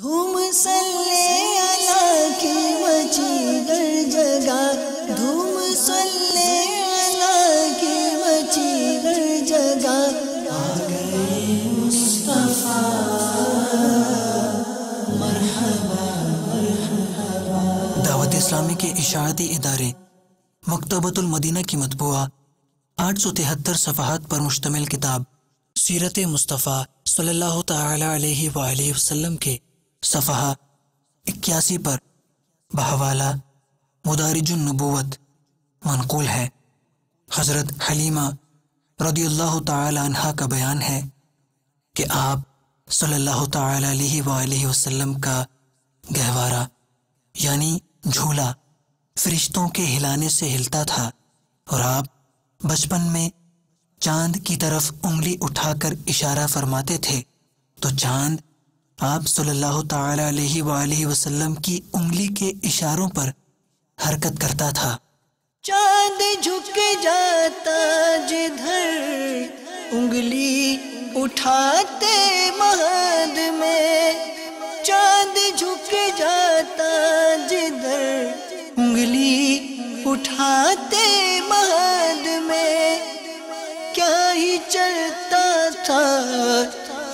دھوم صلی اللہ کی مچی در جگہ، دھوم صلی اللہ کی مچی در جگہ، آ گئے مصطفیٰ مرحبا مرحبا۔ دعوت اسلامی کے اشاعتی ادارے مکتبۃ المدینہ کی مطبوعہ 873 صفحات پر مشتمل کتاب سیرت مصطفیٰ صلی اللہ تعالی علیہ وآلہ وسلم کے صفحہ 81 پر بحوالہ مدارج النبوت منقول ہے۔ حضرت حلیمہ رضی اللہ تعالی عنہا کا بیان ہے کہ آپ صلی اللہ تعالی علیہ وآلہ وسلم کا گہوارہ یعنی جھولا فرشتوں کے ہلانے سے ہلتا تھا، اور آپ بچپن میں چاند کی طرف انگلی اٹھا کر اشارہ فرماتے تھے تو چاند آپ صلی اللہ تعالی علیہ وآلہ وسلم کی انگلی کے اشاروں پر حرکت کرتا تھا۔ چاند جھک جاتا جدھر انگلی اٹھاتے مہد میں، چاند جھک جاتا جدھر انگلی اٹھاتے مہد میں، کیا ہی چلتا تھا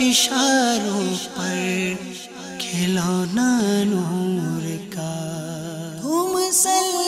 اشاروں پر کھلونا نور کا۔ دھوم صلی